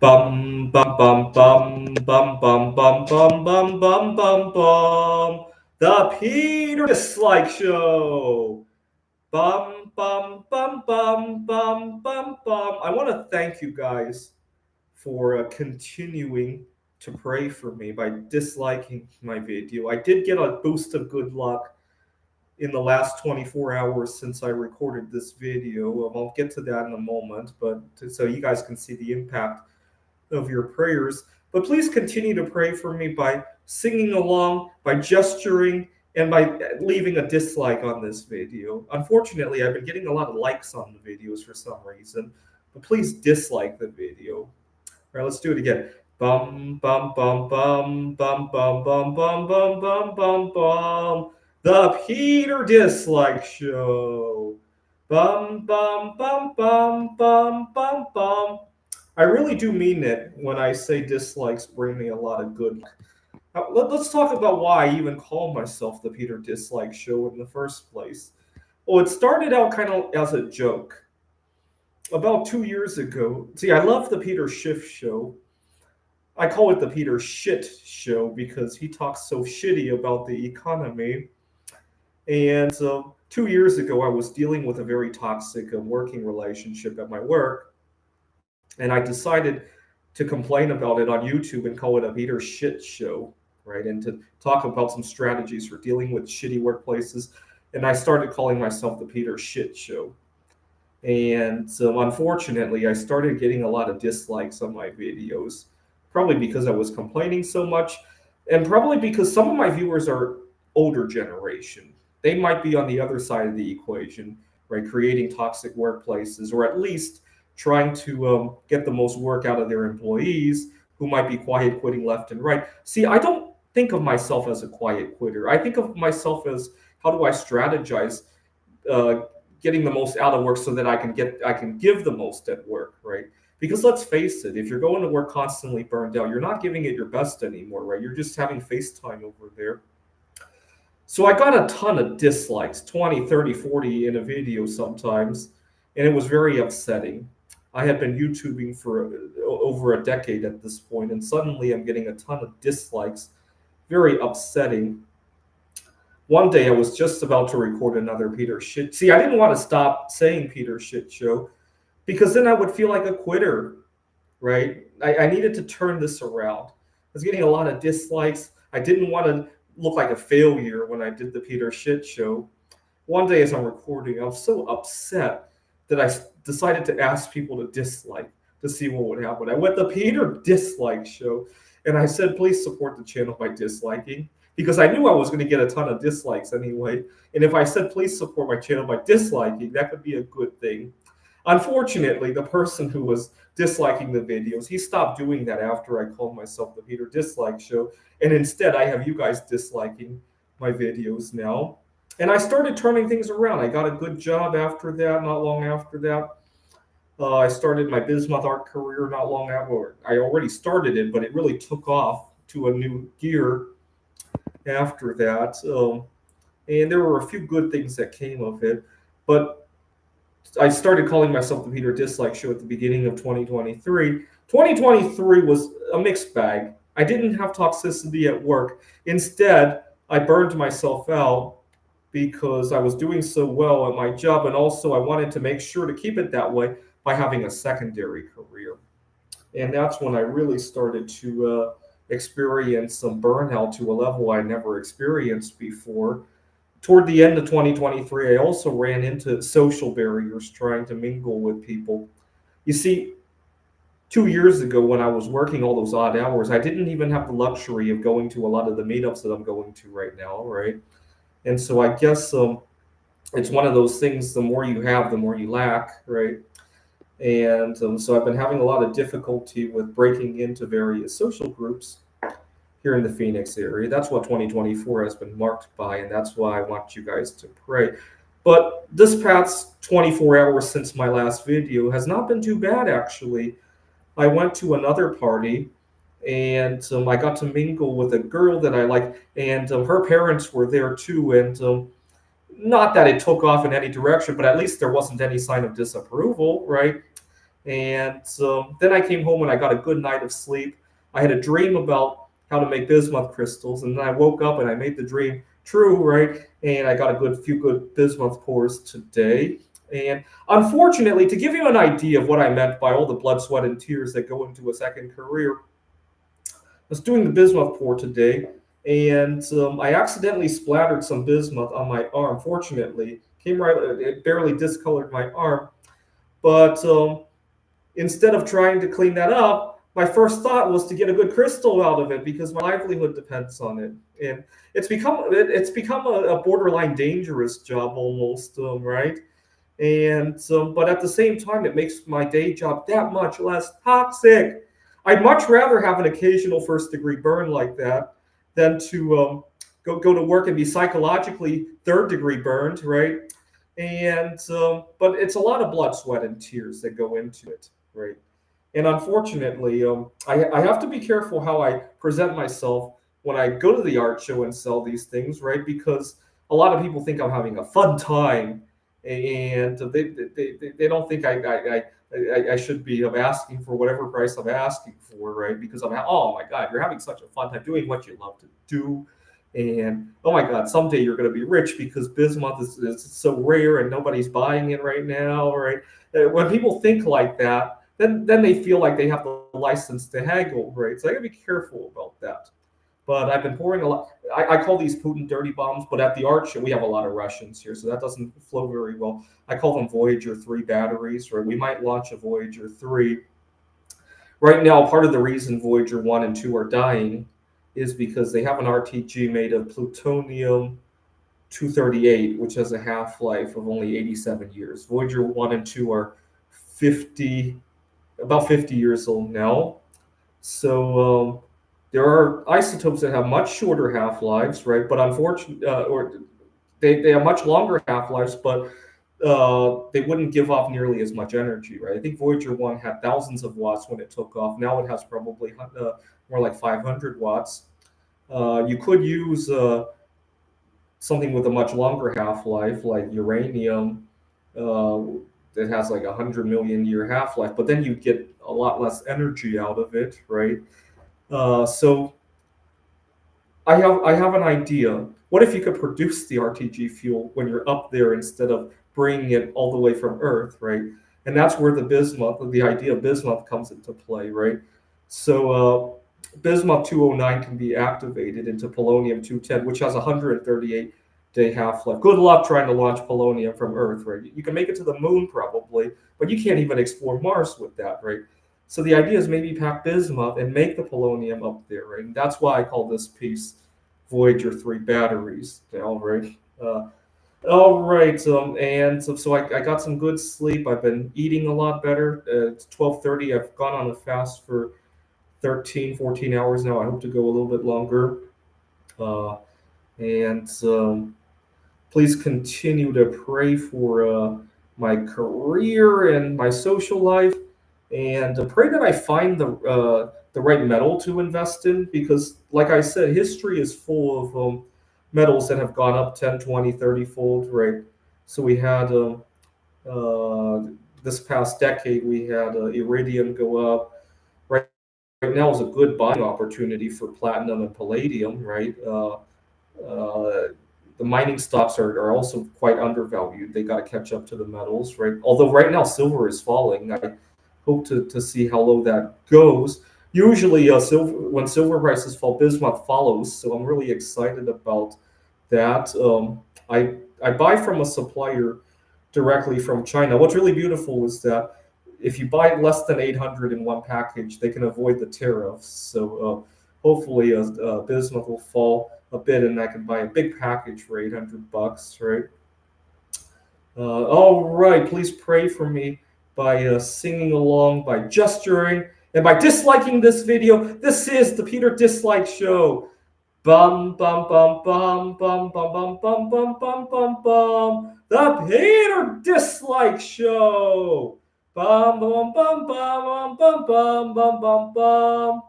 Bum bum bum bum bum bum bum bum bum bum bum bum. The Peter Dislike Show. Bum bum bum bum bum bum bum. I want to thank you guys for continuing to pray for me by disliking my video. I did get a boost of good luck in the last 24 hours since I recorded this video. I'll get to that in a moment, but so you guys can see the impact of your prayers. But please continue to pray for me by singing along, by gesturing, and by leaving a dislike on this video. Unfortunately, I've been getting a lot of likes on the videos for some reason, but please dislike the video. All right, let's do it again. Bum bum bum bum bum bum bum bum bum bum bum bum. The Peter Dislike Show. Bum bum bum bum bum bum bum. I really do mean it when I say dislikes bring me a lot of good. Now, let's talk about why I even call myself the Peter Dislike Show in the first place. Well, it started out kind of as a joke. About 2 years ago, see, I love the Peter Schiff Show. I call it the Peter Shit Show because he talks so shitty about the economy. And 2 years ago, I was dealing with a very toxic working relationship at my work. And I decided to complain about it on YouTube and call it a Peter Shit Show, right? And to talk about some strategies for dealing with shitty workplaces. And I started calling myself the Peter Shit Show. And so, unfortunately, I started getting a lot of dislikes on my videos, probably because I was complaining so much, and probably because some of my viewers are older generation. They might be on the other side of the equation, right? Creating toxic workplaces, or at least trying to get the most work out of their employees who might be quiet quitting left and right. See, I don't think of myself as a quiet quitter. I think of myself as how do I strategize uh, getting the most out of work so that I can give the most at work, right? Because let's face it, if you're going to work constantly burned out, you're not giving it your best anymore, right? You're just having FaceTime over there. So I got a ton of dislikes, 20, 30, 40 in a video sometimes, and it was very upsetting. I had been YouTubing for over a decade at this point, and suddenly I'm getting a ton of dislikes. Very upsetting. One day I was just about to record another Peter Shit. See, I didn't want to stop saying Peter Shit Show because then I would feel like a quitter, right? I needed to turn this around. I was getting a lot of dislikes. I didn't want to look like a failure when I did the Peter Shit Show. One day as I'm recording, I was so upset that I decided to ask people to dislike to see what would happen. I went the Peter Dislike Show and I said, please support the channel by disliking because I knew I was going to get a ton of dislikes anyway. And if I said, please support my channel by disliking, that could be a good thing. Unfortunately, the person who was disliking the videos, he stopped doing that after I called myself the Peter Dislike Show. And instead, I have you guys disliking my videos now. And I started turning things around. I got a good job after that, not long after that. I started my Bismuth art career not long after. I already started it, but it really took off to a new gear after that. And there were a few good things that came of it. But I started calling myself the Peter Dislike Show at the beginning of 2023. 2023 was a mixed bag. I didn't have toxicity at work. Instead, I burned myself out because I was doing so well at my job, and also I wanted to make sure to keep it that way by having a secondary career. And that's when I really started to experience some burnout to a level I never experienced before. Toward the end of 2023, I also ran into social barriers trying to mingle with people. You see, 2 years ago when I was working all those odd hours, I didn't even have the luxury of going to a lot of the meetups that I'm going to right now, right? And so I guess it's one of those things, the more you have, the more you lack, right? And so I've been having a lot of difficulty with breaking into various social groups here in the Phoenix area. That's what 2024 has been marked by, and that's why I want you guys to pray. But this past 24 hours since my last video has not been too bad, actually. I went to another party, and I got to mingle with a girl that I like, and her parents were there too, and not that it took off in any direction, but at least there wasn't any sign of disapproval, right? And then I came home and I got a good night of sleep. I had a dream about how to make bismuth crystals, and then I woke up and I made the dream true, right? And I got a few good bismuth pours today. And unfortunately, to give you an idea of what I meant by all the blood, sweat, and tears that go into a second career, I was doing the bismuth pour today, and I accidentally splattered some bismuth on my arm. Fortunately, it barely discolored my arm, but instead of trying to clean that up, my first thought was to get a good crystal out of it because my livelihood depends on it, and it's become a borderline dangerous job almost, right? And but at the same time, it makes my day job that much less toxic. I'd much rather have an occasional first degree burn like that than to go to work and be psychologically third degree burned, right? And but it's a lot of blood, sweat, and tears that go into it, right? And unfortunately, I have to be careful how I present myself when I go to the art show and sell these things, right? Because a lot of people think I'm having a fun time, and they don't think I should be asking for whatever price I'm asking for, right? Because oh my God, you're having such a fun time doing what you love to do. And oh my God, someday you're going to be rich because bismuth is so rare and nobody's buying it right now, right? When people think like that, then they feel like they have the license to haggle, right? So I got to be careful about that. But I've been pouring a lot. I call these Putin dirty bombs, but at the art show, we have a lot of Russians here, so that doesn't flow very well. I call them Voyager 3 batteries, or we might launch a Voyager 3. Right now, part of the reason Voyager 1 and 2 are dying is because they have an RTG made of plutonium 238, which has a half life of only 87 years. Voyager 1 and 2 are 50, about 50 years old now. So there are isotopes that have much shorter half lives, right? But unfortunately, or they have much longer half lives, but they wouldn't give off nearly as much energy, right? I think Voyager 1 had thousands of watts when it took off. Now it has probably more like 500 watts. You could use something with a much longer half life, like uranium, uh, that has like 100 million year half life, but then you get a lot less energy out of it, right? So I have an idea. What if you could produce the RTG fuel when you're up there instead of bringing it all the way from Earth, right? And that's where the idea of bismuth comes into play, right? So bismuth 209 can be activated into polonium 210, which has a 138-day half life. Good luck trying to launch polonium from Earth, right? You can make it to the moon probably, but you can't even explore Mars with that, right? So the idea is maybe pack bismuth and make the polonium up there, right? And that's why I call this piece Voyager 3 batteries. All right. All right. And so I got some good sleep. I've been eating a lot better. It's 12:30. I've gone on a fast for 13, 14 hours now. I hope to go a little bit longer. Uh, and please continue to pray for my career and my social life, and pray that I find the right metal to invest in because, like I said, history is full of metals that have gone up 10, 20, 30 fold, right? So we had uh, this past decade, we had iridium go up. Right now is a good buying opportunity for platinum and palladium, right? Uh, the mining stocks are also quite undervalued. They got to catch up to the metals, right? Although right now silver is falling. I hope to see how low that goes. Usually, when silver prices fall, bismuth follows. So I'm really excited about that. I buy from a supplier directly from China. What's really beautiful is that if you buy less than 800 in one package, they can avoid the tariffs. So hopefully, bismuth will fall a bit, and I can buy a big package for $800, right? All right, please pray for me by singing along, by gesturing, and by disliking this video. This is the Peter Dislike Show. Bum bum bum bum bum bum bum bum bum bum bum bum. The Peter Dislike Show. Bum bum bum bum bum bum bum bum bum bum.